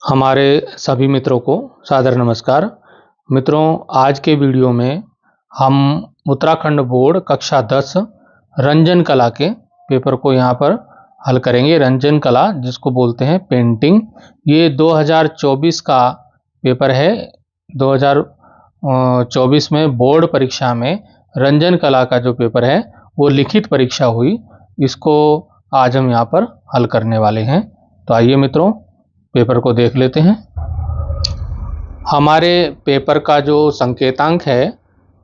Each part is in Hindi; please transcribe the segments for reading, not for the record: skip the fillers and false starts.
हमारे सभी मित्रों को सादर नमस्कार। मित्रों, आज के वीडियो में हम उत्तराखंड बोर्ड कक्षा 10 रंजन कला के पेपर को यहाँ पर हल करेंगे। रंजन कला जिसको बोलते हैं पेंटिंग, ये 2024 का पेपर है। 2024 में बोर्ड परीक्षा में रंजन कला का जो पेपर है वो लिखित परीक्षा हुई। इसको आज हम यहाँ पर हल करने वाले हैं। तो आइए मित्रों, पेपर को देख लेते हैं। हमारे पेपर का जो संकेतांक है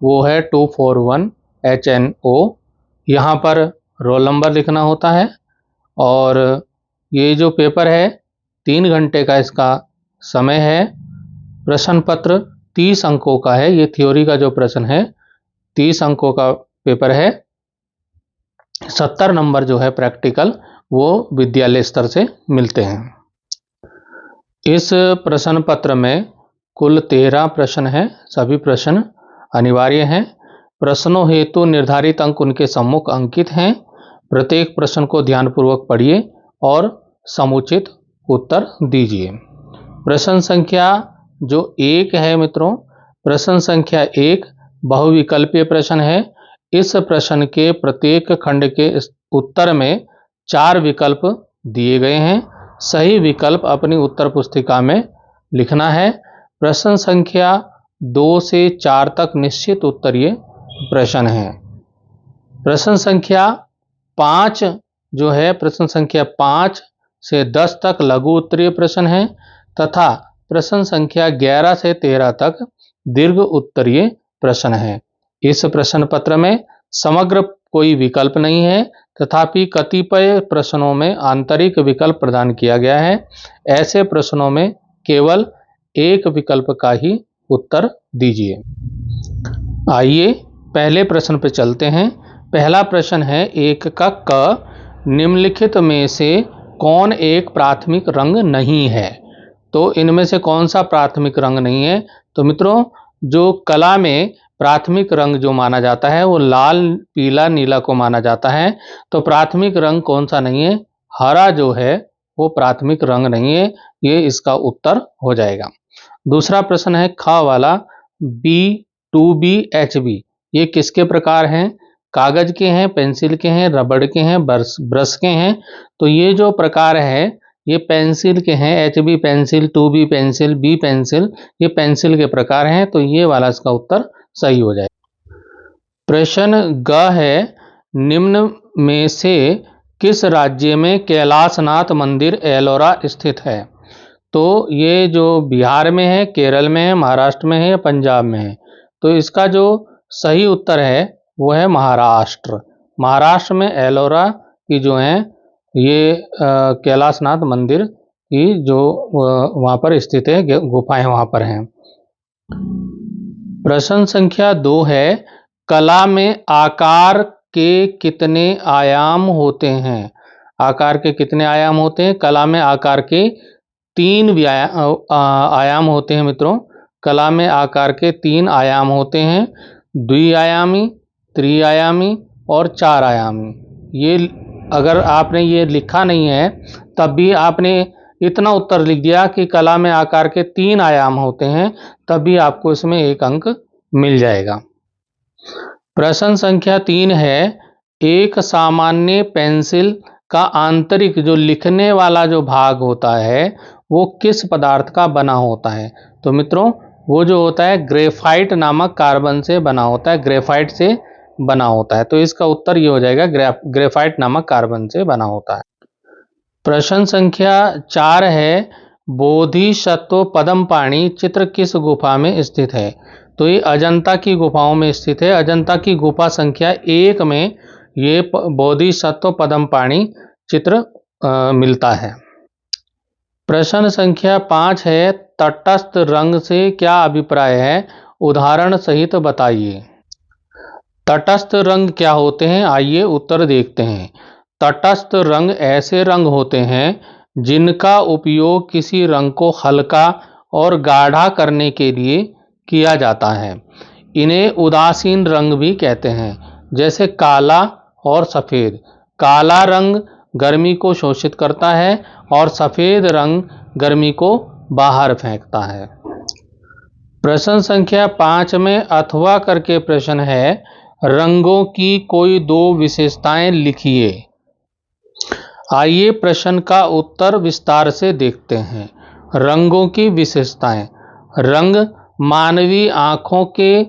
वो है 241 HNO। यहाँ पर रोल नंबर लिखना होता है और ये जो पेपर है 3 घंटे का इसका समय है। प्रश्न पत्र 30 अंकों का है। ये थ्योरी का जो प्रश्न है 30 अंकों का पेपर है। 70 नंबर जो है प्रैक्टिकल वो विद्यालय स्तर से मिलते हैं। इस प्रश्न पत्र में कुल 13 प्रश्न हैं। सभी प्रश्न अनिवार्य हैं। प्रश्नों हेतु निर्धारित अंक उनके सम्मुख अंकित हैं। प्रत्येक प्रश्न को ध्यानपूर्वक पढ़िए और समुचित उत्तर दीजिए। प्रश्न संख्या जो 1 है मित्रों, प्रश्न संख्या 1 बहुविकल्पीय प्रश्न है। इस प्रश्न के प्रत्येक खंड के उत्तर में 4 विकल्प दिए गए हैं। सही विकल्प अपनी उत्तर पुस्तिका में लिखना है। प्रश्न संख्या 2 से 4 तक निश्चित उत्तरीय प्रश्न है। प्रश्न संख्या 5 जो है, प्रश्न संख्या 5 से 10 तक लघु उत्तरीय प्रश्न है तथा प्रश्न संख्या 11 से 13 तक दीर्घ उत्तरीय प्रश्न है। इस प्रश्न पत्र में समग्र कोई विकल्प नहीं है, तथापि कतिपय प्रश्नों में आंतरिक विकल्प प्रदान किया गया है। ऐसे प्रश्नों में केवल एक विकल्प का ही उत्तर दीजिए। आइए पहले प्रश्न पर चलते हैं। पहला प्रश्न है 1 का क, निम्नलिखित में से कौन एक प्राथमिक रंग नहीं है? तो इनमें से कौन सा प्राथमिक रंग नहीं है? तो मित्रों, जो कला में प्राथमिक रंग जो माना जाता है वो लाल, पीला, नीला को माना जाता है। तो प्राथमिक रंग कौन सा नहीं है? हरा जो है वो प्राथमिक रंग नहीं है। ये इसका उत्तर हो जाएगा। दूसरा प्रश्न है ख वाला, B2B HB, ये किसके प्रकार हैं? कागज के हैं, पेंसिल के हैं, रबड़ के हैं, ब्रश के हैं। तो ये जो प्रकार है ये पेंसिल के हैं। HB pencil, 2B pencil, B pencil, ये पेंसिल के प्रकार हैं। तो ये वाला इसका उत्तर सही हो जाएगा। प्रश्न ग है, निम्न में से किस राज्य में कैलाशनाथ मंदिर एलोरा स्थित है? तो ये जो बिहार में है, केरल में है, महाराष्ट्र में है या पंजाब में है? तो इसका जो सही उत्तर है वो है महाराष्ट्र। महाराष्ट्र में एलोरा की जो है ये कैलाशनाथ मंदिर की जो वहाँ पर स्थित है, गुफाएं वहाँ पर हैं। प्रश्न संख्या 2 है, कला में आकार के कितने आयाम होते हैं? आकार के कितने आयाम होते हैं? कला में आकार के 3 आयाम होते हैं मित्रों। कला में आकार के 3 आयाम होते हैं, द्विआयामी, त्रिआयामी और 4 आयामी। ये अगर आपने ये लिखा नहीं है तब भी आपने इतना उत्तर लिख दिया कि कला में आकार के 3 आयाम होते हैं, तब भी आपको इसमें 1 अंक मिल जाएगा। प्रश्न संख्या 3 है, एक सामान्य पेंसिल का आंतरिक जो लिखने वाला जो भाग होता है वो किस पदार्थ का बना होता है? तो मित्रों, वो जो होता है ग्रेफाइट नामक कार्बन से बना होता है, ग्रेफाइट से बना होता है। तो इसका उत्तर ये हो जाएगा, ग्रेफाइट नामक कार्बन से बना होता है। प्रश्न संख्या 4 है, बोधिसत्व पद्मपाणि चित्र किस गुफा में स्थित है? तो ये अजंता की गुफाओं में स्थित है। अजंता की गुफा संख्या 1 में ये बोधिसत्व पद्मपाणि चित्र मिलता है। प्रश्न संख्या 5 है, तटस्थ रंग से क्या अभिप्राय है? उदाहरण सहित बताइए। तटस्थ रंग क्या होते हैं? आइए उत्तर देखते हैं। तटस्थ रंग ऐसे रंग होते हैं जिनका उपयोग किसी रंग को हल्का और गाढ़ा करने के लिए किया जाता है। इन्हें उदासीन रंग भी कहते हैं, जैसे काला और सफ़ेद। काला रंग गर्मी को शोषित करता है और सफ़ेद रंग गर्मी को बाहर फेंकता है। प्रश्न संख्या 5 में अथवा करके प्रश्न है, रंगों की कोई दो विशेषताएं लिखिए। आइए प्रश्न का उत्तर विस्तार से देखते हैं। रंगों की विशेषताएं। रंग मानवीय आंखों के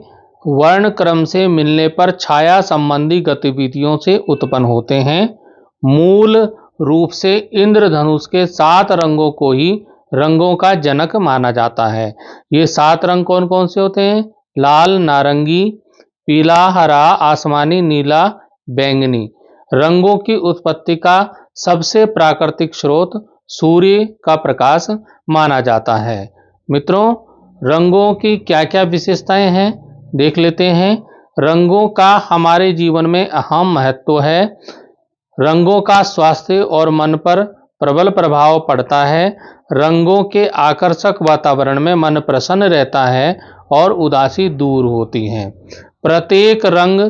वर्ण क्रम से मिलने पर छाया संबंधी गतिविधियों से उत्पन्न होते हैं। मूल रूप से इंद्रधनुष के 7 रंगों को ही रंगों का जनक माना जाता है। ये 7 रंग कौन कौन से होते हैं? लाल, नारंगी, पीला, हरा, आसमानी, नीला, बैंगनी। रंगों की उत्पत्ति का सबसे प्राकृतिक स्रोत सूर्य का प्रकाश माना जाता है। मित्रों, रंगों की क्या क्या विशेषताएं हैं देख लेते हैं। रंगों का हमारे जीवन में अहम महत्व है। रंगों का स्वास्थ्य और मन पर प्रबल प्रभाव पड़ता है। रंगों के आकर्षक वातावरण में मन प्रसन्न रहता है और उदासी दूर होती है। प्रत्येक रंग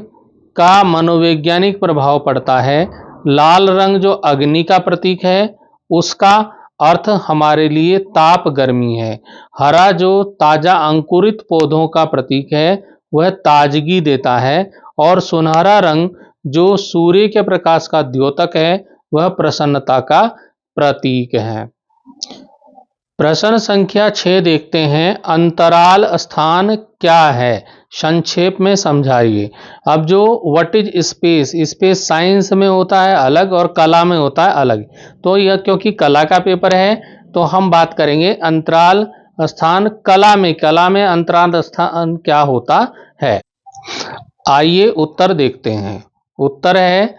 का मनोवैज्ञानिक प्रभाव पड़ता है। लाल रंग जो अग्नि का प्रतीक है, उसका अर्थ हमारे लिए ताप गर्मी है। हरा जो ताजा अंकुरित पौधों का प्रतीक है, वह ताजगी देता है। और सुनहरा रंग जो सूर्य के प्रकाश का द्योतक है, वह प्रसन्नता का प्रतीक है। प्रश्न संख्या 6 देखते हैं। अंतराल स्थान क्या है? संक्षेप में समझाइए। अब जो what is space, space science में होता है अलग और कला में होता है अलग। तो यह क्योंकि कला का पेपर है तो हम बात करेंगे अंतराल स्थान कला में। कला में अंतराल स्थान क्या होता है? आइए उत्तर देखते हैं। उत्तर है,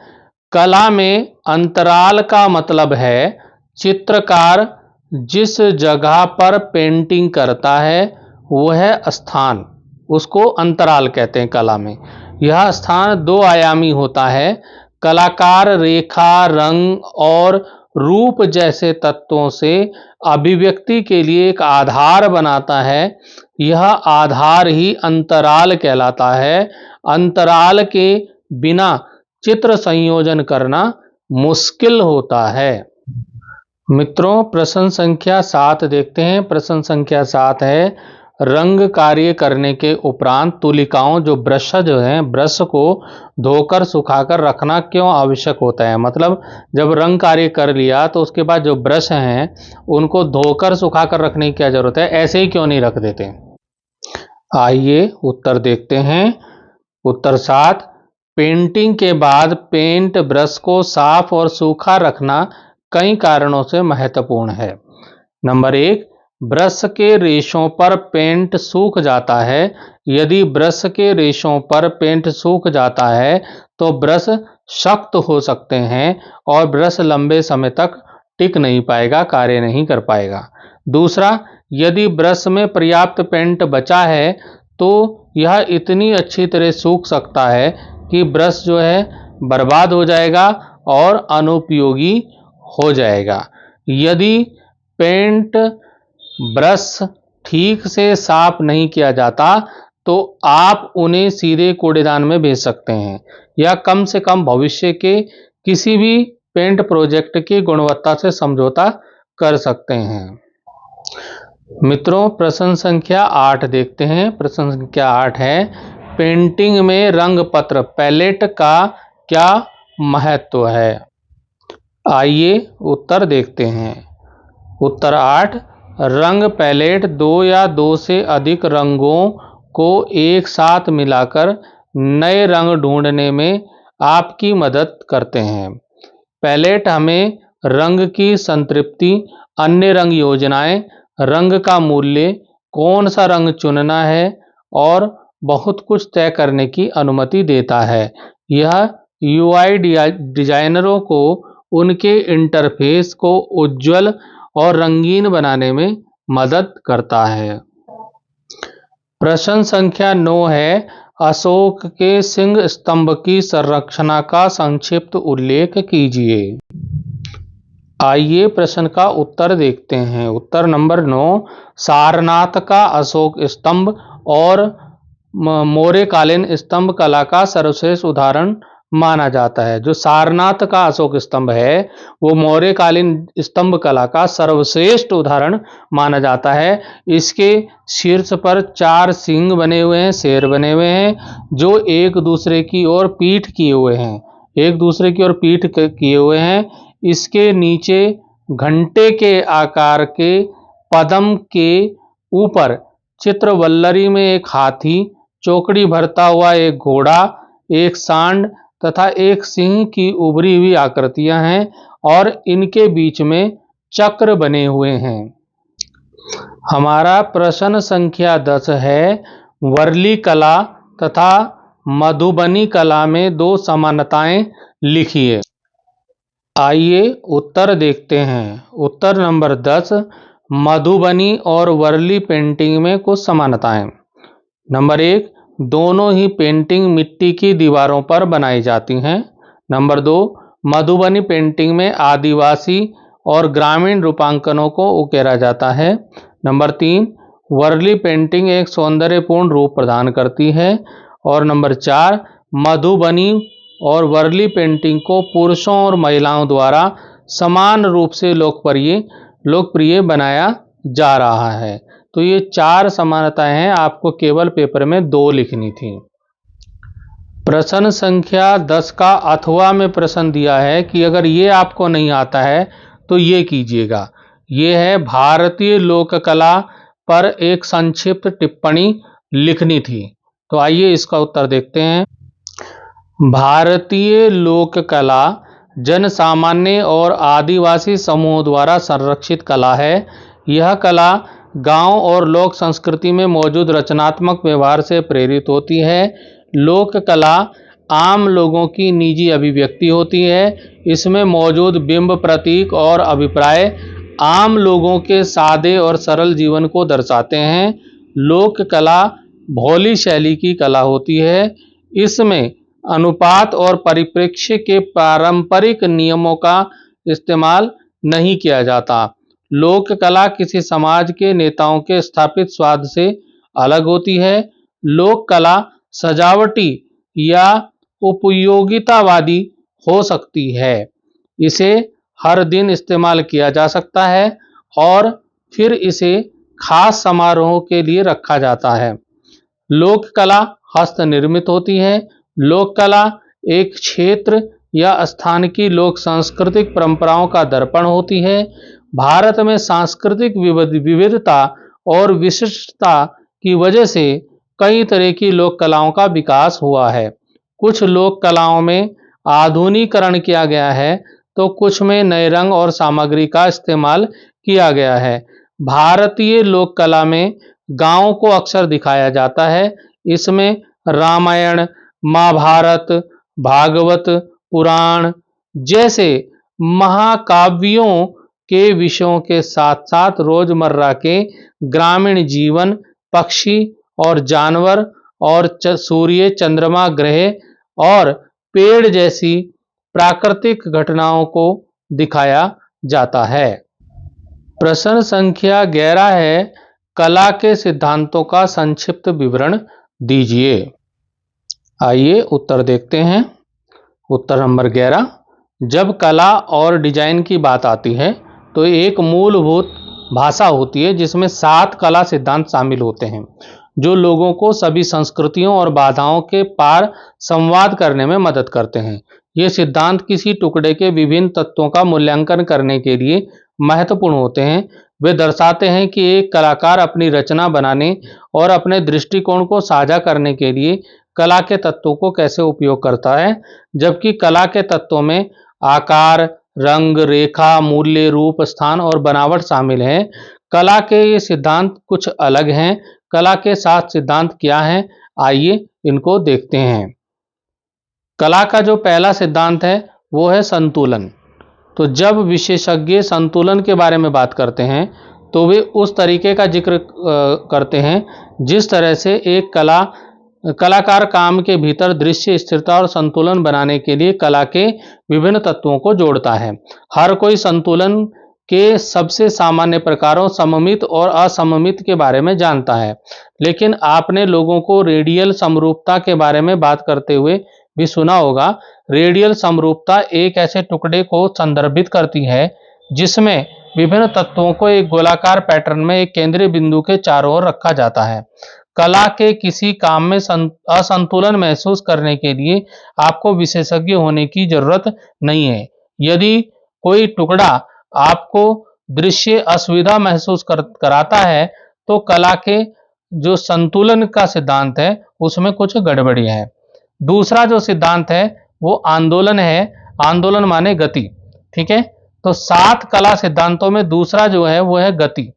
कला में अंतराल का मतलब है चित्रकार जिस जगह पर पेंटिंग करता है वह स्थान, उसको अंतराल कहते हैं कला में। यह स्थान 2 आयामी होता है। कलाकार रेखा, रंग और रूप जैसे तत्वों से अभिव्यक्ति के लिए एक आधार बनाता है। यह आधार ही अंतराल कहलाता है। अंतराल के बिना चित्र संयोजन करना मुश्किल होता है। मित्रों, प्रश्न संख्या 7 देखते हैं। प्रश्न संख्या 7 है, रंग कार्य करने के उपरांत तुलिकाओं जो ब्रश जो है, ब्रश को धोकर सुखाकर रखना क्यों आवश्यक होता है? मतलब जब रंग कार्य कर लिया तो उसके बाद जो ब्रश हैं उनको धोकर सुखाकर रखने की क्या जरूरत है? ऐसे ही क्यों नहीं रख देते? आइए उत्तर देखते हैं। उत्तर 7, पेंटिंग के बाद पेंट ब्रश को साफ और सूखा रखना कई कारणों से महत्वपूर्ण है। नंबर 1, ब्रश के रेशों पर पेंट सूख जाता है। यदि ब्रश के रेशों पर पेंट सूख जाता है तो ब्रश सख्त हो सकते हैं और ब्रश लंबे समय तक टिक नहीं पाएगा, कार्य नहीं कर पाएगा। दूसरा, यदि ब्रश में पर्याप्त पेंट बचा है तो यह इतनी अच्छी तरह सूख सकता है कि ब्रश जो है बर्बाद हो जाएगा और अनुपयोगी हो जाएगा। यदि पेंट ब्रश ठीक से साफ नहीं किया जाता तो आप उन्हें सीधे कूड़ेदान में भेज सकते हैं या कम से कम भविष्य के किसी भी पेंट प्रोजेक्ट की गुणवत्ता से समझौता कर सकते हैं। मित्रों, प्रश्न संख्या 8 देखते हैं। प्रश्न संख्या 8 है, पेंटिंग में रंग पत्र पैलेट का क्या महत्व है? आइए उत्तर देखते हैं। उत्तर 8, रंग पैलेट 2 या 2 से अधिक रंगों को एक साथ मिलाकर नए रंग ढूंढने में आपकी मदद करते हैं। पैलेट हमें रंग की संतृप्ति, अन्य रंग योजनाएं, रंग का मूल्य, कौन सा रंग चुनना है और बहुत कुछ तय करने की अनुमति देता है। यह यूआई डिजाइनरों को उनके इंटरफेस को उज्ज्वल और रंगीन बनाने में मदद करता है। प्रश्न संख्या 9 है, अशोक के सिंह स्तंभ की संरचना का संक्षिप्त उल्लेख कीजिए। आइए प्रश्न का उत्तर देखते हैं। उत्तर नंबर 9, सारनाथ का अशोक स्तंभ और मौर्यकालीन स्तंभ कला का सर्वश्रेष्ठ उदाहरण माना जाता है। जो सारनाथ का अशोक स्तंभ है वो मौर्यकालीन स्तंभ कला का सर्वश्रेष्ठ उदाहरण माना जाता है। इसके शीर्ष पर 4 सिंह बने हुए हैं, शेर बने हुए हैं, जो एक दूसरे की ओर पीठ किए हुए हैं, एक दूसरे की ओर पीठ किए हुए हैं। इसके नीचे घंटे के आकार के पद्म के ऊपर चित्रवल्लरी में एक हाथी, चौकड़ी भरता हुआ एक घोड़ा, एक सांड तथा एक सिंह की उभरी हुई आकृतियां हैं और इनके बीच में चक्र बने हुए हैं। हमारा प्रश्न संख्या 10 है, वर्ली कला तथा मधुबनी कला में 2 समानताएं लिखिए। आइए उत्तर देखते हैं। उत्तर नंबर 10, मधुबनी और वर्ली पेंटिंग में कुछ समानताएं। नंबर 1, दोनों ही पेंटिंग मिट्टी की दीवारों पर बनाई जाती हैं। नंबर 2, मधुबनी पेंटिंग में आदिवासी और ग्रामीण रूपांकनों को उकेरा जाता है। नंबर 3, वर्ली पेंटिंग एक सौंदर्यपूर्ण रूप प्रदान करती है। और नंबर 4, मधुबनी और वर्ली पेंटिंग को पुरुषों और महिलाओं द्वारा समान रूप से लोकप्रिय बनाया जा रहा है। तो ये 4 समानताएं हैं, आपको केवल पेपर में 2 लिखनी थी। प्रश्न संख्या 10 का अथवा में प्रश्न दिया है कि अगर ये आपको नहीं आता है तो ये कीजिएगा। ये है भारतीय लोक कला पर एक संक्षिप्त टिप्पणी लिखनी थी। तो आइए इसका उत्तर देखते हैं। भारतीय लोक कला जन सामान्य और आदिवासी समूहों द्वारा संरक्षित कला है। यह कला गांव और लोक संस्कृति में मौजूद रचनात्मक व्यवहार से प्रेरित होती है। लोक कला आम लोगों की निजी अभिव्यक्ति होती है। इसमें मौजूद बिंब, प्रतीक और अभिप्राय आम लोगों के सादे और सरल जीवन को दर्शाते हैं। लोक कला भोली शैली की कला होती है। इसमें अनुपात और परिप्रेक्ष्य के पारंपरिक नियमों का इस्तेमाल नहीं किया जाता। लोक कला किसी समाज के नेताओं के स्थापित स्वाद से अलग होती है। लोक कला सजावटी या उपयोगितावादी हो सकती है। इसे हर दिन इस्तेमाल किया जा सकता है और फिर इसे खास समारोहों के लिए रखा जाता है। लोक कला हस्त निर्मित होती है। लोक कला एक क्षेत्र या स्थान की लोक सांस्कृतिक परंपराओं का दर्पण होती है। भारत में सांस्कृतिक विविधता और विशिष्टता की वजह से कई तरह की लोक कलाओं का विकास हुआ है। कुछ लोक कलाओं में आधुनिकीकरण किया गया है तो कुछ में नए रंग और सामग्री का इस्तेमाल किया गया है। भारतीय लोक कला में गांवों को अक्सर दिखाया जाता है। इसमें रामायण, महाभारत, भागवत पुराण जैसे महाकाव्यों के विषयों के साथ साथ रोजमर्रा के ग्रामीण जीवन, पक्षी और जानवर और सूर्य, चंद्रमा, ग्रह और पेड़ जैसी प्राकृतिक घटनाओं को दिखाया जाता है। प्रश्न संख्या 11 है, कला के सिद्धांतों का संक्षिप्त विवरण दीजिए। आइए उत्तर देखते हैं। उत्तर नंबर 11, जब कला और डिजाइन की बात आती है तो एक मूलभूत भाषा होती है जिसमें 7 कला सिद्धांत शामिल होते हैं जो लोगों को सभी संस्कृतियों और बाधाओं के पार संवाद करने में मदद करते हैं। ये सिद्धांत किसी टुकड़े के विभिन्न तत्वों का मूल्यांकन करने के लिए महत्वपूर्ण होते हैं। वे दर्शाते हैं कि एक कलाकार अपनी रचना बनाने और अपने दृष्टिकोण को साझा करने के लिए कला के तत्वों को कैसे उपयोग करता है। जबकि कला के तत्वों में आकार, रंग, रेखा, मूल्य, रूप, स्थान और बनावट शामिल हैं। कला के ये सिद्धांत कुछ अलग हैं। कला के 7 सिद्धांत क्या हैं, आइए इनको देखते हैं। कला का जो पहला सिद्धांत है वो है संतुलन। तो जब विशेषज्ञ संतुलन के बारे में बात करते हैं तो वे उस तरीके का जिक्र करते हैं जिस तरह से एक कलाकार काम के भीतर दृश्य स्थिरता और संतुलन बनाने के लिए कला के विभिन्न तत्वों को जोड़ता है। हर कोई संतुलन के सबसे सामान्य प्रकारों सममित और असममित के बारे में जानता है, लेकिन आपने लोगों को रेडियल समरूपता के बारे में बात करते हुए भी सुना होगा। रेडियल समरूपता एक ऐसे टुकड़े को संदर्भित करती है जिसमें विभिन्न तत्वों को एक गोलाकार पैटर्न में एक केंद्रीय बिंदु के चारों ओर रखा जाता है। कला के किसी काम में असंतुलन महसूस करने के लिए आपको विशेषज्ञ होने की जरूरत नहीं है। यदि कोई टुकड़ा आपको दृश्य असुविधा महसूस कराता है तो कला के जो संतुलन का सिद्धांत है उसमें कुछ गड़बड़ी है। दूसरा जो सिद्धांत है वो आंदोलन है। आंदोलन माने गति। ठीक है, तो 7 कला सिद्धांतों में दूसरा जो है वो है गति।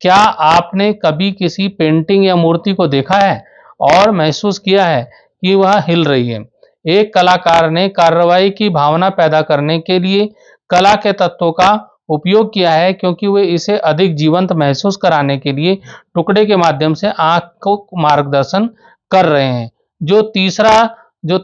क्या आपने कभी किसी पेंटिंग या मूर्ति को देखा है और महसूस किया है कि वह हिल रही है? एक कलाकार ने कार्रवाई की भावना पैदा करने के लिए कला के तत्वों का उपयोग किया है, क्योंकि वे इसे अधिक जीवंत महसूस कराने के लिए टुकड़े के माध्यम से आंख को मार्गदर्शन कर रहे हैं। जो तीसरा जो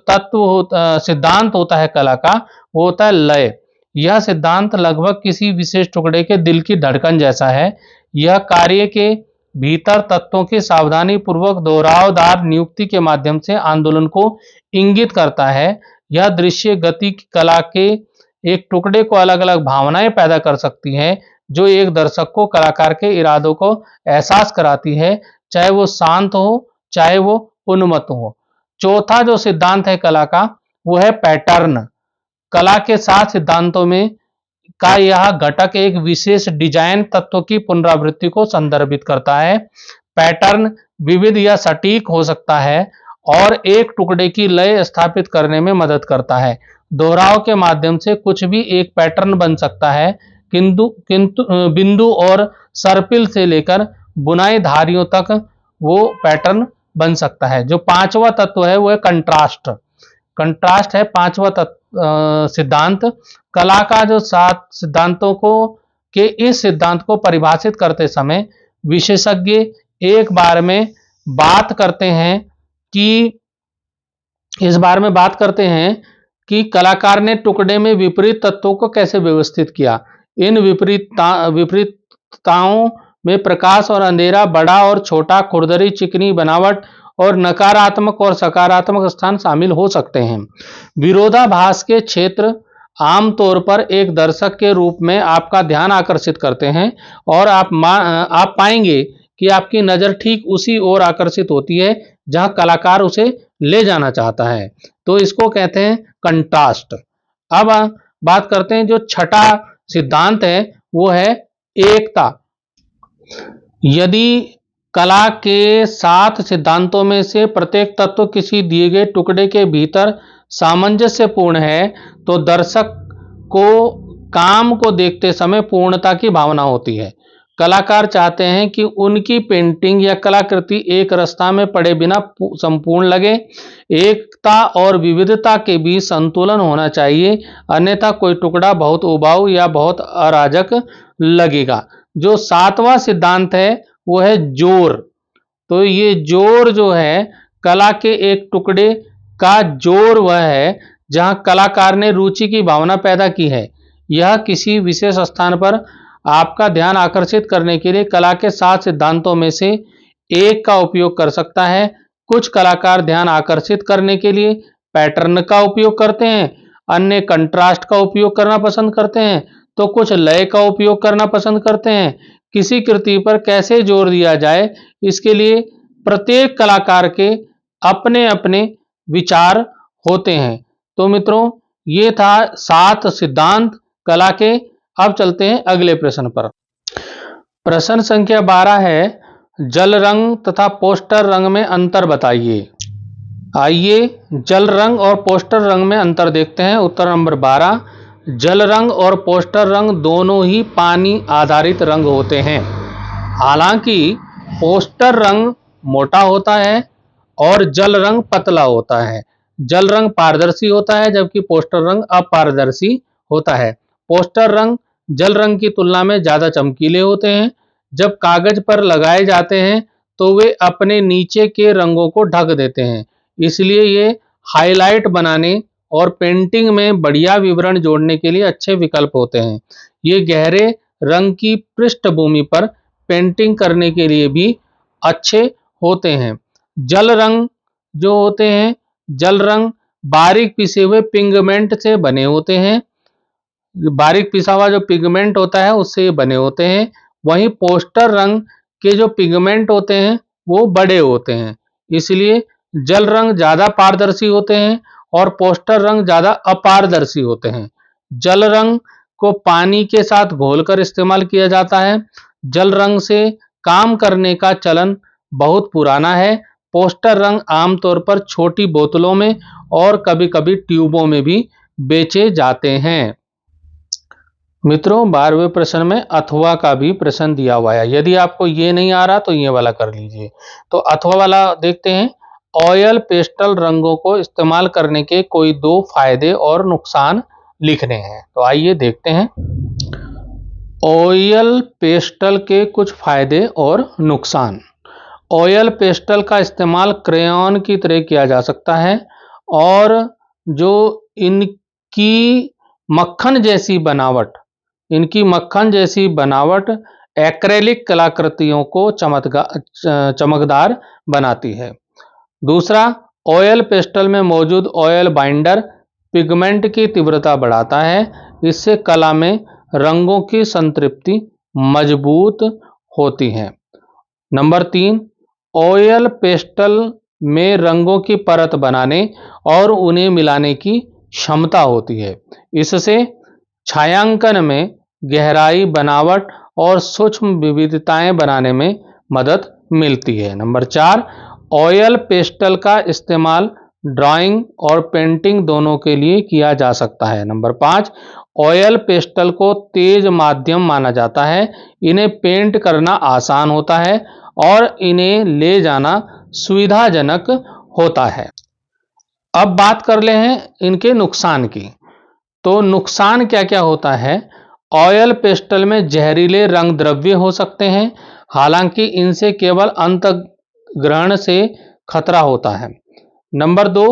सिद्धांत होता है कला का, वो होता है लय। यह सिद्धांत लगभग किसी विशेष टुकड़े के दिल की धड़कन जैसा है। यह कार्य के भीतर तत्वों की सावधानी पूर्वक दोहरावदार नियुक्ति के माध्यम से आंदोलन को इंगित करता है। यह दृश्य गति की कला के एक टुकड़े को अलग अलग भावनाएं पैदा कर सकती है, जो एक दर्शक को कलाकार के इरादों को एहसास कराती है, चाहे वो शांत हो चाहे वो उन्मत्त हो। चौथा जो सिद्धांत है कला का, वो है पैटर्न। कला के 7 सिद्धांतों में का यह घटक एक विशेष डिजाइन तत्व की पुनरावृत्ति को संदर्भित करता है। पैटर्न विविध या सटीक हो सकता है और एक टुकड़े की लय स्थापित करने में मदद करता है। दोहराव के माध्यम से कुछ भी एक पैटर्न बन सकता है, किंतु किंतु बिंदु और सर्पिल से लेकर बुनाई धारियों तक वो पैटर्न बन सकता है। जो पांचवा तत्व है वो है कंट्रास्ट। कंट्रास्ट है पांचवा सिद्धांत। कला का जो 7 सिद्धांतों को के इस सिद्धांत को परिभाषित करते समय विशेषज्ञ एक बार में बात करते हैं कि कलाकार ने टुकड़े में विपरीत तत्वों को कैसे व्यवस्थित किया। इन विपरीतताओं में प्रकाश और अंधेरा, बड़ा और छोटा, खुरदरी चिकनी बनावट और नकारात्मक और सकारात्मक स्थान शामिल हो सकते हैं। विरोधाभास के क्षेत्र आमतौर पर एक दर्शक के रूप में आपका ध्यान आकर्षित करते हैं और आप पाएंगे कि आपकी नज़र ठीक उसी ओर आकर्षित होती है जहां कलाकार उसे ले जाना चाहता है। तो इसको कहते हैं कंट्रास्ट। अब बात करते हैं जो छठा सिद्धांत है वो है एकता। यदि कला के 7 सिद्धांतों में से प्रत्येक तत्व किसी दिए गए टुकड़े के भीतर सामंजस्यपूर्ण है तो दर्शक को काम को देखते समय पूर्णता की भावना होती है। कलाकार चाहते हैं कि उनकी पेंटिंग या कलाकृति एक रास्ता में पड़े बिना संपूर्ण लगे। एकता और विविधता के बीच संतुलन होना चाहिए, अन्यथा कोई टुकड़ा बहुत उबाऊ या बहुत अराजक लगेगा। जो 7वां सिद्धांत है वो है जोर। तो ये जोर जो है कला के एक टुकड़े का जोर वह है जहां कलाकार ने रुचि की भावना पैदा की है। यह किसी विशेष स्थान पर आपका ध्यान आकर्षित करने के लिए कला के 7 सिद्धांतों में से एक का उपयोग कर सकता है। कुछ कलाकार ध्यान आकर्षित करने के लिए पैटर्न का उपयोग करते हैं, अन्य कंट्रास्ट का उपयोग करना पसंद करते हैं, तो कुछ लय का उपयोग करना पसंद करते हैं। किसी कृति पर कैसे जोर दिया जाए, इसके लिए प्रत्येक कलाकार के अपने अपने विचार होते हैं। तो मित्रों, ये था 7 सिद्धांत कला के। अब चलते हैं अगले प्रश्न पर। प्रश्न संख्या 12 है, जल रंग तथा पोस्टर रंग में अंतर बताइए। आइए जल रंग और पोस्टर रंग में अंतर देखते हैं। उत्तर नंबर 12, जल रंग और पोस्टर रंग दोनों ही पानी आधारित रंग होते हैं। हालांकि पोस्टर रंग मोटा होता है और जल रंग पतला होता है। जल रंग पारदर्शी होता है जबकि पोस्टर रंग अपारदर्शी होता है। पोस्टर रंग जल रंग की तुलना में ज्यादा चमकीले होते हैं। जब कागज पर लगाए जाते हैं तो वे अपने नीचे के रंगों को ढक देते हैं, इसलिए ये हाईलाइट बनाने और पेंटिंग में बढ़िया विवरण जोड़ने के लिए अच्छे विकल्प होते हैं। ये गहरे रंग की पृष्ठभूमि पर पेंटिंग करने के लिए भी अच्छे होते हैं। जल रंग जो होते हैं, जल रंग बारीक पिसे हुए पिगमेंट से बने होते हैं। बारीक पिसा हुआ जो पिगमेंट होता है उससे ये बने होते हैं। वहीं पोस्टर रंग के जो पिगमेंट होते हैं वो बड़े होते हैं, इसलिए जल रंग ज्यादा पारदर्शी होते हैं और पोस्टर रंग ज्यादा अपारदर्शी होते हैं। जल रंग को पानी के साथ घोलकर इस्तेमाल किया जाता है। जल रंग से काम करने का चलन बहुत पुराना है। पोस्टर रंग आमतौर पर छोटी बोतलों में और कभी-कभी ट्यूबों में भी बेचे जाते हैं। मित्रों, 12वें प्रश्न में अथवा का भी प्रश्न दिया हुआ है। यदि आपको ये नहीं आ रहा तो ये वाला कर लीजिए। तो अथवा वाला देखते हैं। ऑयल पेस्टल रंगों को इस्तेमाल करने के कोई 2 फायदे और नुकसान लिखने हैं। तो आइए देखते हैं। ऑयल पेस्टल के कुछ फायदे और नुकसान। ऑयल पेस्टल का इस्तेमाल क्रेयॉन की तरह किया जा सकता है और जो इनकी मक्खन जैसी बनावट एक्रेलिक कलाकृतियों को चमकदार बनाती है। दूसरा, ऑयल पेस्टल में मौजूद ऑयल बाइंडर पिगमेंट की तीव्रता बढ़ाता है। इससे कला में रंगों की संतृप्ति मजबूत होती है। नंबर 3, ऑयल पेस्टल में रंगों की परत बनाने और उन्हें मिलाने की क्षमता होती है। इससे छायांकन में गहराई, बनावट और सूक्ष्म विविधताएं बनाने में मदद मिलती है। नंबर 4, ऑयल पेस्टल का इस्तेमाल ड्राइंग और पेंटिंग दोनों के लिए किया जा सकता है। नंबर 5, ऑयल पेस्टल को तेज माध्यम माना जाता है। इन्हें पेंट करना आसान होता है और इन्हें ले जाना सुविधाजनक होता है। अब बात कर ले हैं इनके नुकसान की। तो नुकसान क्या क्या होता है? ऑयल पेस्टल में जहरीले रंग द्रव्य हो सकते हैं, हालांकि इनसे केवल अंतर्ग्रहण से खतरा होता है। नंबर 2,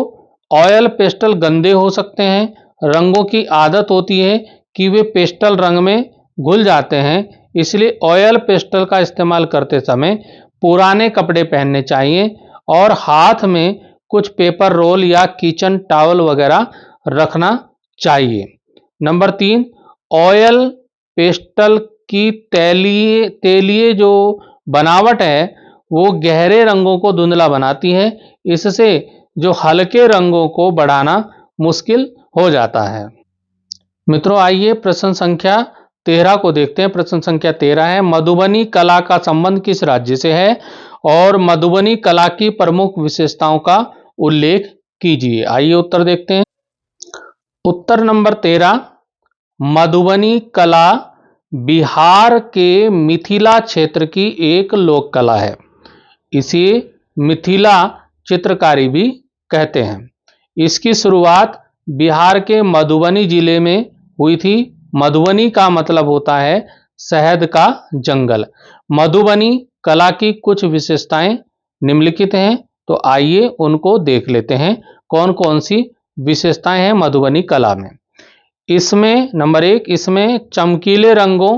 ऑयल पेस्टल गंदे हो सकते हैं। रंगों की आदत होती है कि वे पेस्टल रंग में घुल जाते हैं, इसलिए ऑयल पेस्टल का इस्तेमाल करते समय पुराने कपड़े पहनने चाहिए और हाथ में कुछ पेपर रोल या किचन टॉवल वगैरह रखना चाहिए। नंबर 3, ऑयल पेस्टल की तेलीय जो बनावट है वो गहरे रंगों को धुंधला बनाती है। इससे जो हल्के रंगों को बढ़ाना मुश्किल हो जाता है। मित्रों, आइए प्रश्न संख्या 13 को देखते हैं। प्रश्न संख्या 13 है, मधुबनी कला का संबंध किस राज्य से है और मधुबनी कला की प्रमुख विशेषताओं का उल्लेख कीजिए। आइए उत्तर देखते हैं। उत्तर नंबर 13, मधुबनी कला बिहार के मिथिला क्षेत्र की एक लोक कला है। इसे मिथिला चित्रकारी भी कहते हैं। इसकी शुरुआत बिहार के मधुबनी जिले में हुई थी। मधुबनी का मतलब होता है शहद का जंगल। मधुबनी कला की कुछ विशेषताएं निम्नलिखित हैं, तो आइए उनको देख लेते हैं। कौन कौन सी विशेषताएं हैं मधुबनी कला में? इसमें नंबर 1, इसमें चमकीले रंगों,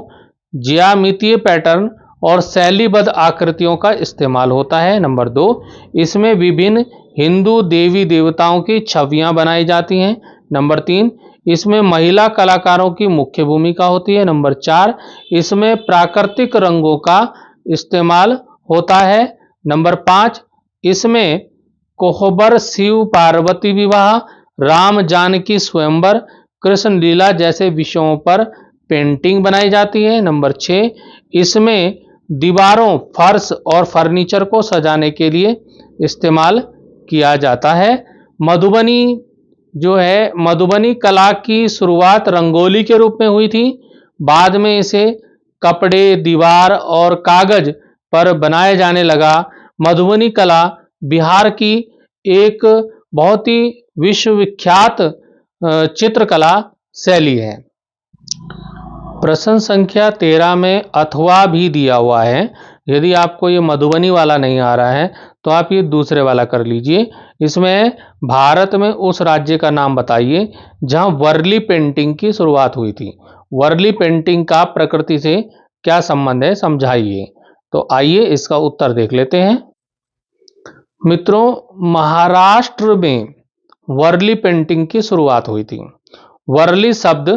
ज्यामितीय पैटर्न और शैलीबद्ध आकृतियों का इस्तेमाल होता है। नंबर 2, इसमें विभिन्न हिंदू देवी देवताओं की छवियां बनाई जाती हैं। नंबर 3, इसमें महिला कलाकारों की मुख्य भूमिका होती है। नंबर 4, इसमें प्राकृतिक रंगों का इस्तेमाल होता है। नंबर 5, इसमें कोहबर शिव पार्वती विवाह, राम जानकी स्वयंवर, कृष्ण लीला जैसे विषयों पर पेंटिंग बनाई जाती है। नंबर 6, इसमें दीवारों, फर्श और फर्नीचर को सजाने के लिए इस्तेमाल किया जाता है। मधुबनी जो है, मधुबनी कला की शुरुआत रंगोली के रूप में हुई थी। बाद में इसे कपड़े, दीवार और कागज पर बनाया जाने लगा। मधुबनी कला बिहार की एक बहुत ही विश्वविख्यात चित्रकला शैली है। प्रश्न संख्या 13 में अथवा भी दिया हुआ है। यदि आपको ये मधुबनी वाला नहीं आ रहा है तो आप ये दूसरे वाला कर लीजिए। इसमें भारत में उस राज्य का नाम बताइए जहां वर्ली पेंटिंग की शुरुआत हुई थी। वर्ली पेंटिंग का प्रकृति से क्या संबंध है, समझाइए। तो आइए इसका उत्तर देख लेते हैं। मित्रों, महाराष्ट्र में वर्ली पेंटिंग की शुरुआत हुई थी। वर्ली शब्द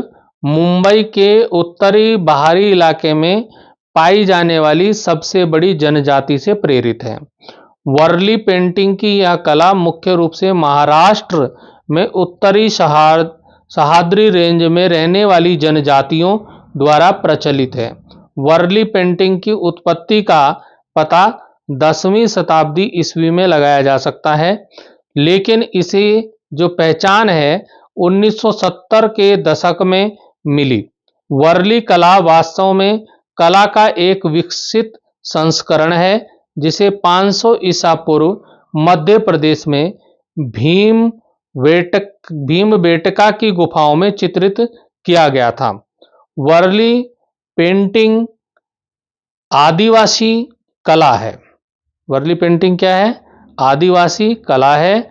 मुंबई के उत्तरी बाहरी इलाके में पाई जाने वाली सबसे बड़ी जनजाति से प्रेरित है। वर्ली पेंटिंग की यह कला मुख्य रूप से महाराष्ट्र में उत्तरी सह्याद्री रेंज में रहने वाली जनजातियों द्वारा प्रचलित है। वर्ली पेंटिंग की उत्पत्ति का पता 10वीं शताब्दी ईस्वी में लगाया जा सकता है, लेकिन इसे जो पहचान है 1970 के दशक में मिली। वर्ली कला वास्तव में कला का एक विकसित संस्करण है, जिसे 500 ईसा पूर्व मध्य प्रदेश में भीमबेटका की गुफाओं में चित्रित किया गया था। वर्ली पेंटिंग आदिवासी कला है। वर्ली पेंटिंग क्या है? आदिवासी कला है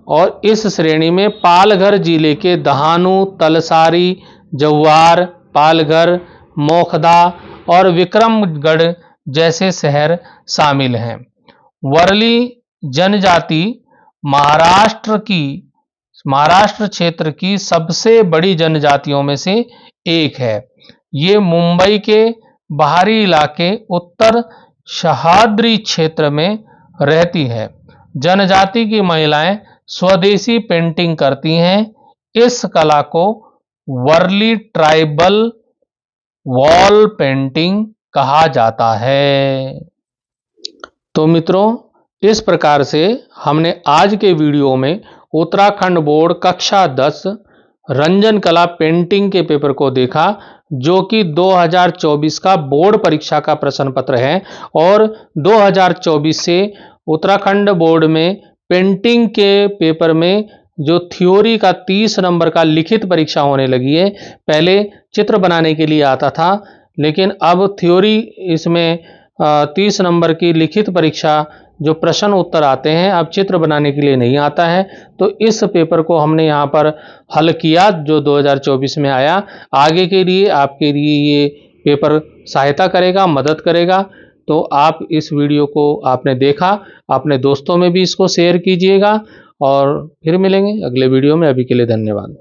और इस श्रेणी में पालघर जिले के दहानू, तलसारी, जव्वार, पालघर, मोखदा और विक्रमगढ़ जैसे शहर शामिल हैं। वर्ली जनजाति महाराष्ट्र क्षेत्र की सबसे बड़ी जनजातियों में से एक है। ये मुंबई के बाहरी इलाके उत्तर सह्याद्री क्षेत्र में रहती है। जनजाति की महिलाएं स्वदेशी पेंटिंग करती हैं। इस कला को वर्ली ट्राइबल वॉल पेंटिंग कहा जाता है। तो मित्रों, इस प्रकार से हमने आज के वीडियो में उत्तराखंड बोर्ड कक्षा 10 रंजन कला पेंटिंग के पेपर को देखा, जो कि 2024 का बोर्ड परीक्षा का प्रश्न पत्र है। और 2024 से उत्तराखंड बोर्ड में पेंटिंग के पेपर में जो थ्योरी का 30 नंबर का लिखित परीक्षा होने लगी है। पहले चित्र बनाने के लिए आता था, लेकिन अब थ्योरी इसमें 30 नंबर की लिखित परीक्षा जो प्रश्न उत्तर आते हैं, अब चित्र बनाने के लिए नहीं आता है। तो इस पेपर को हमने यहाँ पर हल किया जो 2024 में आया। आगे के लिए आपके लिए ये पेपर सहायता करेगा, मदद करेगा। तो आप इस वीडियो को आपने देखा, अपने दोस्तों में भी इसको शेयर कीजिएगा और फिर मिलेंगे अगले वीडियो में। अभी के लिए धन्यवाद।